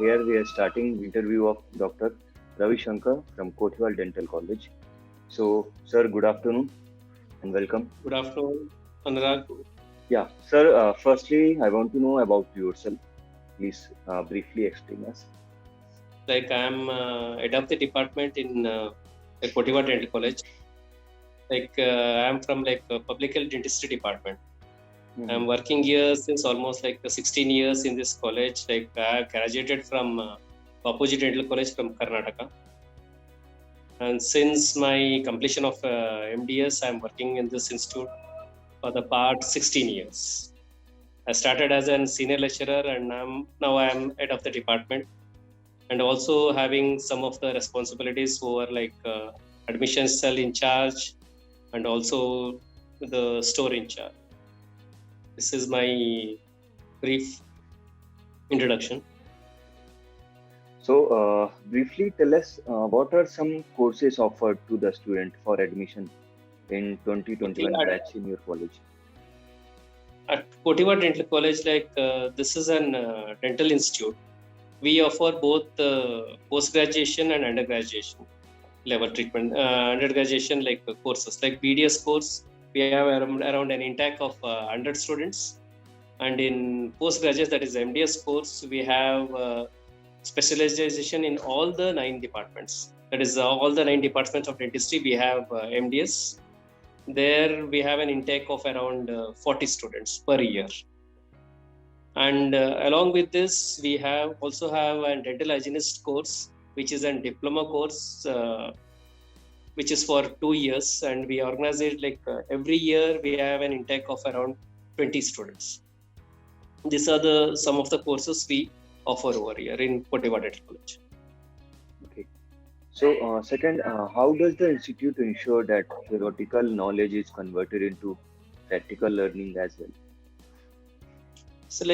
here we are starting interview of Dr. Ravi Shankar from Kothiwal Dental College. So, sir, good afternoon and welcome. Good afternoon, Anurag. Yeah, sir. Firstly, I want to know about yourself. Please briefly explain us. Like I am head of the department in the Kothiwal Dental College. I am from public health dentistry department. I'm Mhm. working here since almost 16 years in this college. I graduated from Bapuji Dental College from Karnataka. And since my completion of MDS, I'm working in this institute for the past 16 years. I started as a senior lecturer and now I am head of the department. And also having some of the responsibilities over admission cell in charge and also the store in charge. This is my brief introduction. So, briefly tell us what are some courses offered to the student for admission in Okay, 2021 batch in your college? at Kothiwal Dental College, this is an dental institute. We offer both post graduation and undergraduation level treatment. Undergraduation courses like BDS course, we have around an intake of 100 students, and in postgraduate, that is MDS course, we have specialization in all the 9 departments. That is all the 9 departments of dentistry. We have MDS. There we have an intake of around 40 students per year. And along with this, we also have a dental hygienist course, which is a diploma course, which is for 2 years. And we organize it every year. We have an intake of around 20 students. These are some of the courses we offer over here in Kothiwal Dental College. Okay. So, second, how does the institute ensure that theoretical knowledge is converted into practical learning as well? So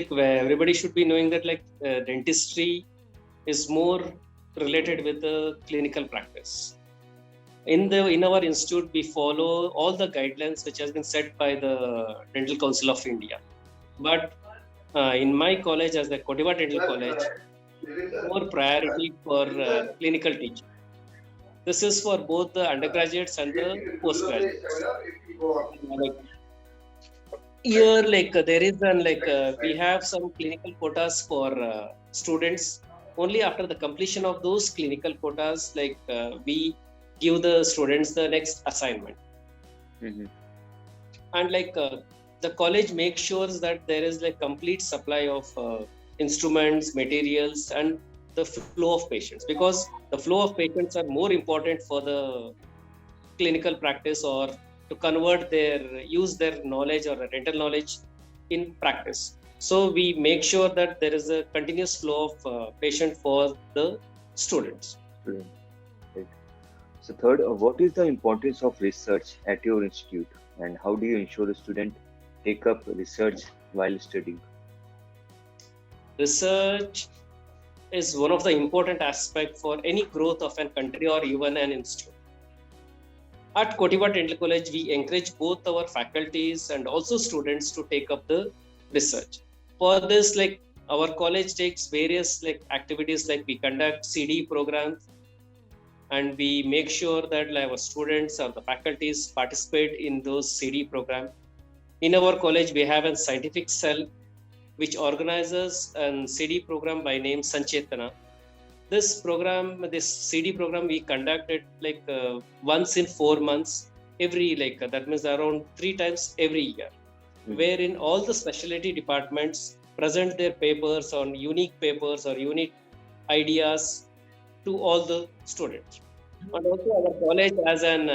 where everybody should be knowing that dentistry is more related with the clinical practice. In our institute, we follow all the guidelines which has been set by the Dental Council of India. But in my college, as the Kothiwal Dental College, more priority for clinical teaching. This is for both the undergraduates and the postgraduates. Here, there is we have some clinical quotas for students. Only after the completion of those clinical quotas, we give the students the next assignment. Mhm. And the college makes sure that there is complete supply of instruments, materials, and the flow of patients, because the flow of patients are more important for the clinical practice or to use their knowledge or dental knowledge in practice. So we make sure that there is a continuous flow of patient for the students. Brilliant. Right. So, third, what is the importance of research at your institute, and how do you ensure the student take up research while studying? Research is one of the important aspects for any growth of a country or even an institute. At Kothiwal Dental College, we encourage both our faculties and also students to take up the research. For this, our college takes various activities, we conduct CD programs, and we make sure that our students or the faculties participate in those CD programs. In our college, we have a scientific cell which organizes a CD program by name Sanchetana. This CD program, we conduct it once in 4 months, that means around 3 times every year, wherein all the specialty departments present their papers on unique papers or unique ideas to all the students. And also our college has an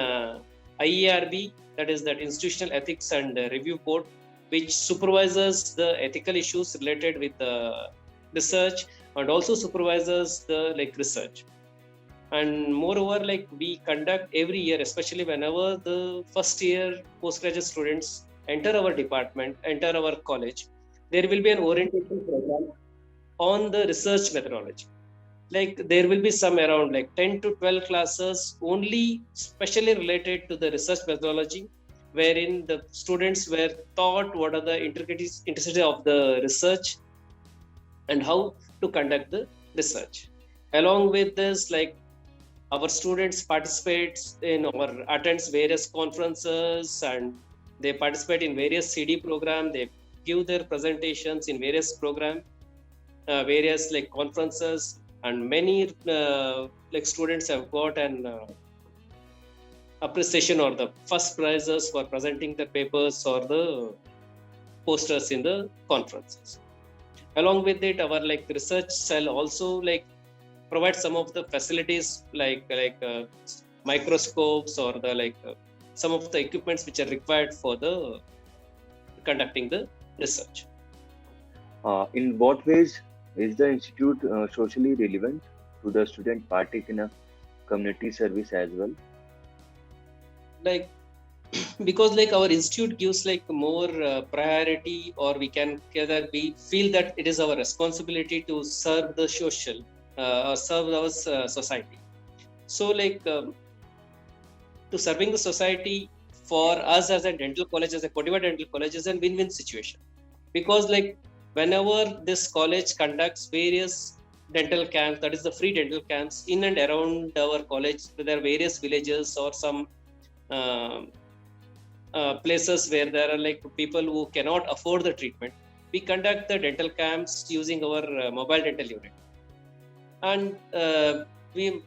IERB, that is that Institutional Ethics and Review Board, which supervises the ethical issues related with the research and also supervises the research. And moreover, we conduct every year, especially whenever the first year postgraduate students enter our department, enter our college, there will be an orientation program on the research methodology. There will be some around 10 to 12 classes only specially related to the research methodology, wherein the students were taught what are the intricacies of the research, and how to conduct the research. Along with this, like our students participates in or attends various conferences, and they participate in various CD program. They give their presentations in various program, various like conferences, and many like students have got an appreciation or the first prizes for presenting the papers or the posters in the conferences. Along with it, our like research cell also like provide some of the facilities like microscopes or the like some of the equipments which are required for the conducting the research. In what ways is the institute socially relevant to the student partake in a community service as well? Like because like our institute gives like more priority, or we can either we feel that it is our responsibility to serve the social or serve our society. So like to serving the society for us as a dental college, as a Kodiva Dental College, is a win-win situation, because like whenever this college conducts various dental camps, that is the free dental camps in and around our college, there are various villages or some um places where there are like people who cannot afford the treatment, we conduct the dental camps using our mobile dental unit. And we,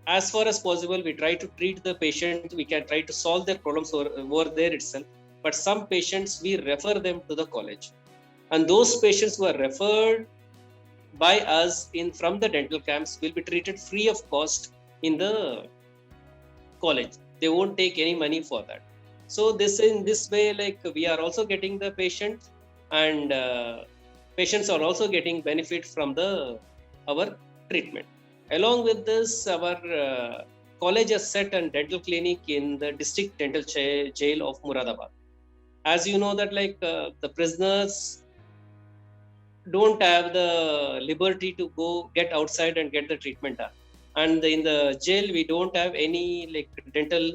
as far as possible, we try to treat the patient. We can try to solve their problems over there itself. But some patients, we refer them to the college, and those patients who are referred by us in from the dental camps will be treated free of cost in the college. They won't take any money for that. So this, in this way, like we are also getting the patient, and patients are also getting benefit from the our treatment. Along with this, our college has set a dental clinic in the district dental jail of Muradabad. As you know that like the prisoners don't have the liberty to go get outside and get the treatment done, and in the jail we don't have any like dental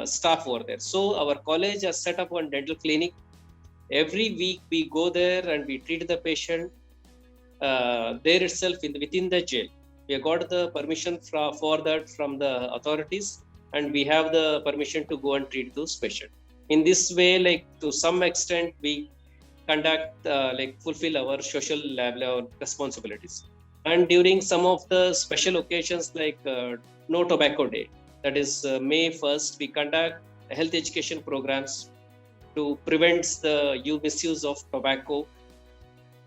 staff over there. So our college has set up one dental clinic. Every week we go there and we treat the patient there itself within the jail. We have got the permission for that from the authorities, and we have the permission to go and treat those patients. In this way, like to some extent, we conduct like fulfill our social level responsibilities. And during some of the special occasions like No Tobacco Day, that is May 1st, we conduct health education programs to prevent the misuse of tobacco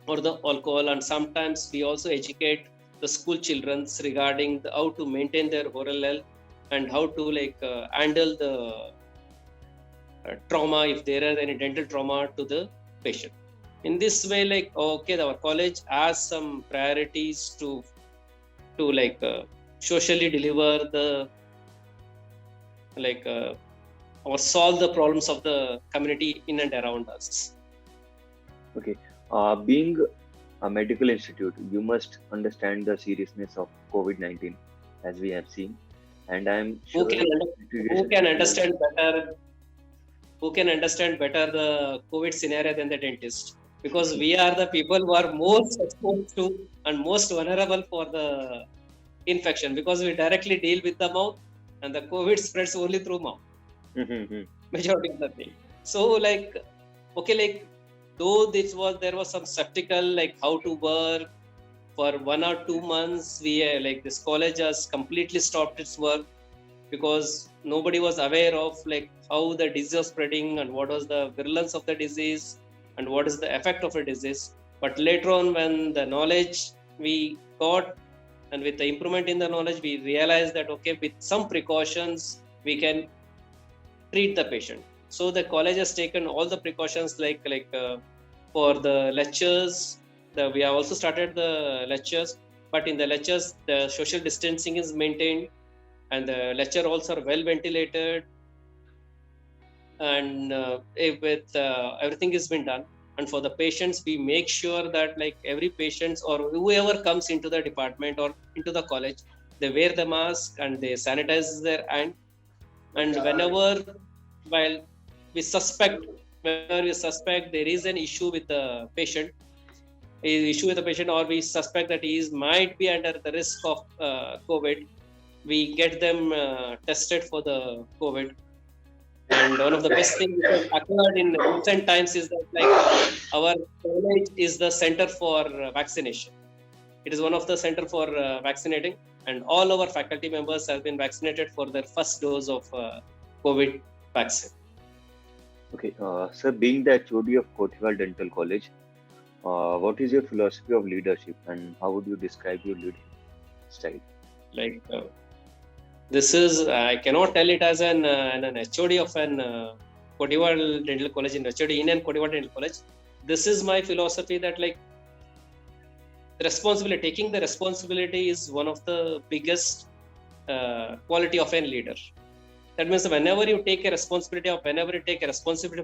or the alcohol. And sometimes we also educate the school children regarding how to maintain their oral health and how to like handle the trauma if there are any dental trauma to the patient. In this way, like okay, our college has some priorities to like socially deliver the like or solve the problems of the community in and around us. Okay. Being a medical institute, you must understand the seriousness of COVID-19, as we have seen, and I'm Who sure can who integration can into understand better the COVID scenario than the dentist? Because we are the people who are most exposed to and most vulnerable for the infection, because we directly deal with the mouth, and the COVID spreads only through mouth, Mhm. majority of the thing. So like okay, like though there was some skeptical like how to work for 1 or 2 months. We like this college has completely stopped its work because nobody was aware of like how the disease was spreading and what was the virulence of the disease and what is the effect of a disease. But later on, when the knowledge we got, and with the improvement in the knowledge, we realized that okay, with some precautions we can treat the patient. So the college has taken all the precautions for the lectures. We have also started the lectures, but in the lectures the social distancing is maintained, and the lecture halls are well ventilated, and with everything has been done. And for the patients, we make sure that like every patient or whoever comes into the department or into the college, they wear the mask and they sanitize their hand. And while we suspect whenever we suspect there is an issue with the patient, issue with the patient, or we suspect that he might be under the risk of COVID, we get them tested for the COVID. And one of the best things that has occurred in recent times is that like our college is the center for vaccination. It is one of the center for vaccinating, and all our faculty members have been vaccinated for their first dose of COVID vaccine. Okay, sir, being the HOD of Kothiwal Dental College, what is your philosophy of leadership and how would you describe your leadership style? Like this is, I cannot tell it as an HOD of an Kothiwal Dental College in HOD in an Kothiwal Dental College. This is my philosophy that like taking the responsibility is one of the biggest quality of a leader. That means whenever you take a responsibility for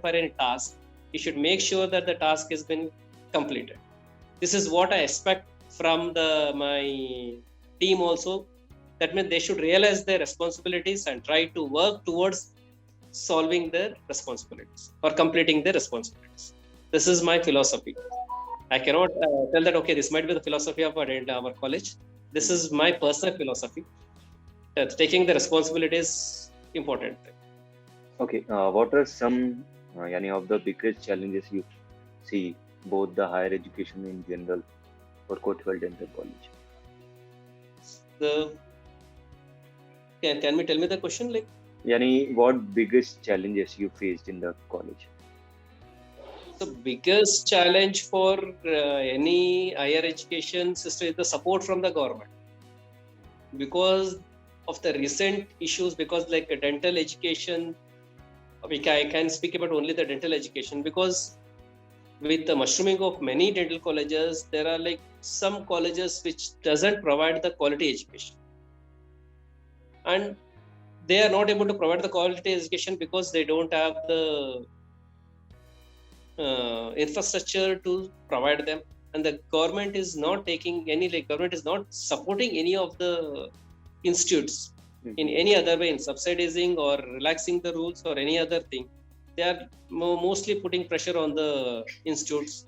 any task, you should make sure that the task has been completed. This is what I expect from my team also. That means they should realize their responsibilities and try to work towards solving their responsibilities or completing their responsibilities. This is my philosophy. I cannot tell that, okay, this might be the philosophy of our college. This is my personal philosophy. Taking the responsibility is important. Okay, what are some of the biggest challenges you see both the higher education in general for Kothiwal Dental College? Can we tell me the question? Like, what biggest challenges you faced in the college? The biggest challenge for any higher education system is the support from the government, because of the recent issues. Because like a dental education, I can speak about only the dental education, because with the mushrooming of many dental colleges, there are like some colleges which doesn't provide the quality education, and they are not able to provide the quality education because they don't have the infrastructure to provide them, and the government is not government is not supporting any of the institutes in any other way, in subsidizing or relaxing the rules or any other thing. They are mostly putting pressure on the institutes,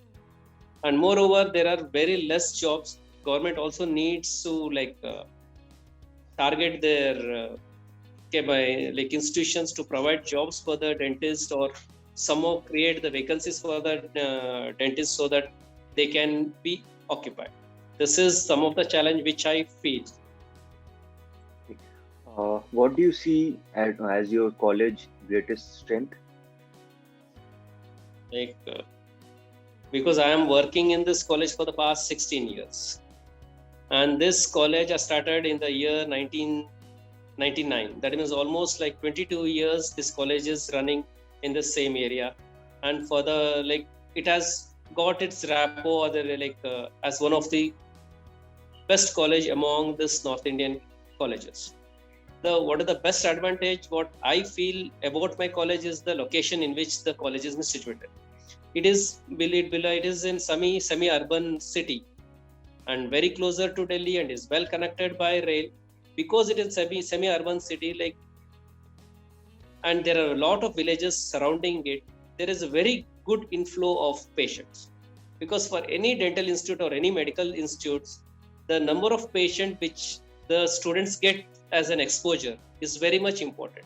and moreover there are very less jobs. Government also needs to target their institutions to provide jobs for the dentist, or somehow create the vacancies for the dentists so that they can be occupied. This is some of the challenge which I feel. What do you see as your college greatest strength? Because I am working in this college for the past 16 years. And this college I started in the year 1999. That means almost like 22 years this college is running in the same area. And for the it has got its rapport as one of the best college among this North Indian colleges. What is the best advantage? What I feel about my college is the location in which the college is situated. It is in semi-urban city and very closer to Delhi, and is well connected by rail. Because it is semi-urban city, and there are a lot of villages surrounding it, there is a very good inflow of patients. Because for any dental institute or any medical institutes, the number of patients which the students get as an exposure is very much important.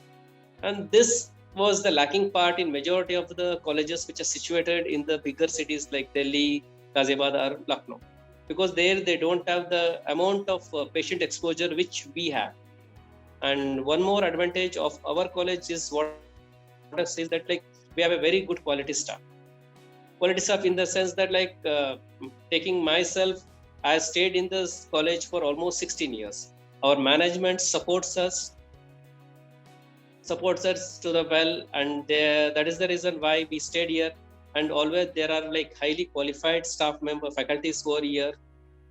And this was the lacking part in majority of the colleges which are situated in the bigger cities like Delhi, Ghaziabad or Lucknow. Because there they don't have the amount of patient exposure which we have. And one more advantage of our college is what I say is that we have a very good quality staff. Quality staff in the sense that taking myself, I stayed in this college for almost 16 years. Our management supports us to the well, and that is the reason why we stayed here. And always there are highly qualified staff member faculties who are here,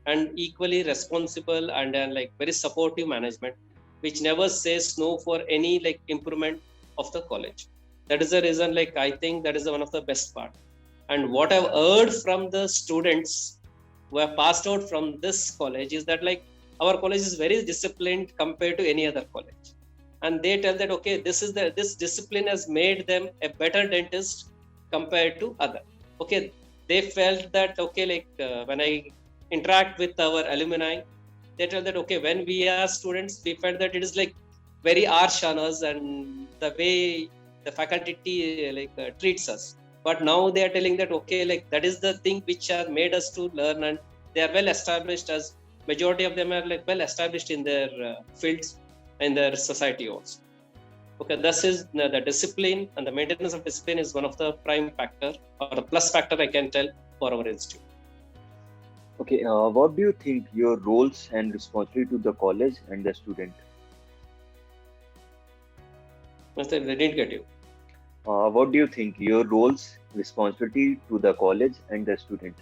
and equally responsible and very supportive management, which never says no for any improvement of the college. That is the reason I think that is one of the best part. And what I've heard from the students who have passed out from this college is that our college is very disciplined compared to any other college, and they tell that this discipline has made them a better dentist compared to other. Okay, they felt that okay, when I interact with our alumni, they tell that okay, when we are students, we felt that it is like very harsh on us and the way the faculty treats us. But now they are telling that okay, like that is the thing which are made us to learn, and they are well established, as majority of them are like well established in their fields and their society also. Okay, thus is the discipline and the maintenance of discipline is one of the prime factor or the plus factor I can tell for our institute. Okay, what do you think your roles and responsibility to the college and the student? I didn't get you. What do you think your roles, responsibility to the college and the student?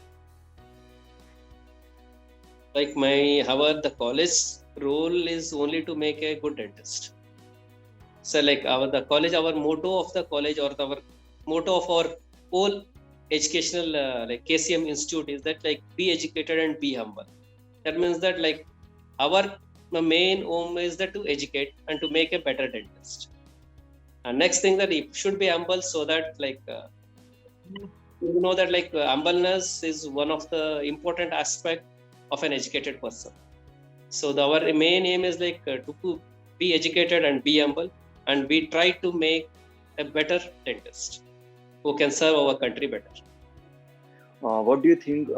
Like the college role is only to make a good dentist. So like the college, our motto of the college or our motto of our whole educational like KCM Institute is that like be educated and be humble. That means that like our main aim is that to educate and to make a better dentist. And next thing that it should be humble, so that like you know that like humbleness is one of the important aspect of an educated person. So our main aim is like to be educated and be humble, and we try to make a better dentist who can serve our country better. What do you think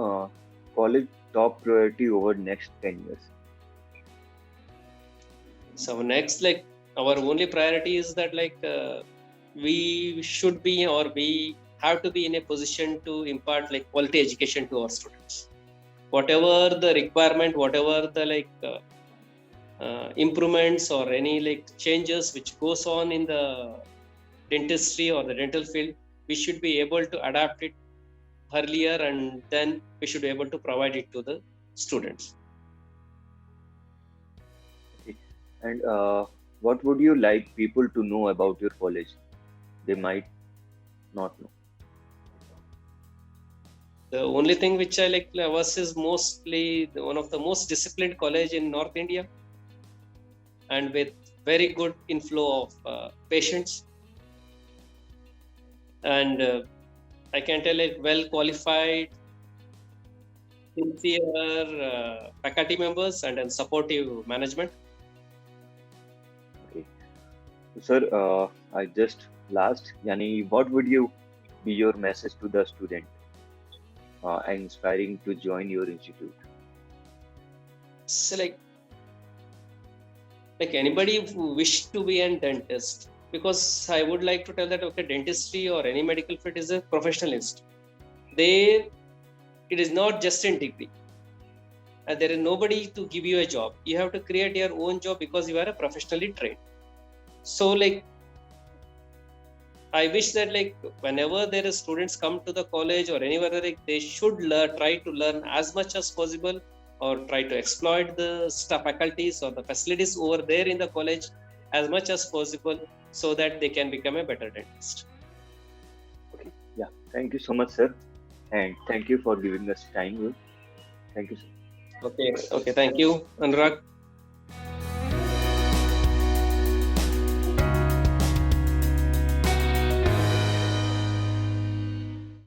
college top priority over next 10 years? So next, like our only priority is that like we should be, or we have to be in a position to impart like quality education to our students. Whatever the requirement, whatever the like improvements or any like changes which goes on in the dentistry or the dental field, we should be able to adapt it earlier, and then we should be able to provide it to the students. Okay. And what would you like people to know about your college? They might not know. The only thing which I like was is mostly one of the most disciplined college in North India, and with very good inflow of patients, and I can tell it well qualified, sincere faculty members and supportive management. Okay. So, sir, I just last, Yani, what would you be your message to the student inspiring to join your institute? So like anybody who wish to be a dentist, because I would like to tell that okay, dentistry or any medical field is a professional institute. It is not just a degree, and there is nobody to give you a job. You have to create your own job because you are a professionally trained. So like I wish that like whenever there is students come to the college or anywhere, like they should try to learn as much as possible, or try to exploit the staff faculties or the facilities over there in the college as much as possible, so that they can become a better dentist. Okay. Yeah. Thank you so much, sir. And thank you for giving us time. Thank you, sir. Okay. Thank you, Anurag.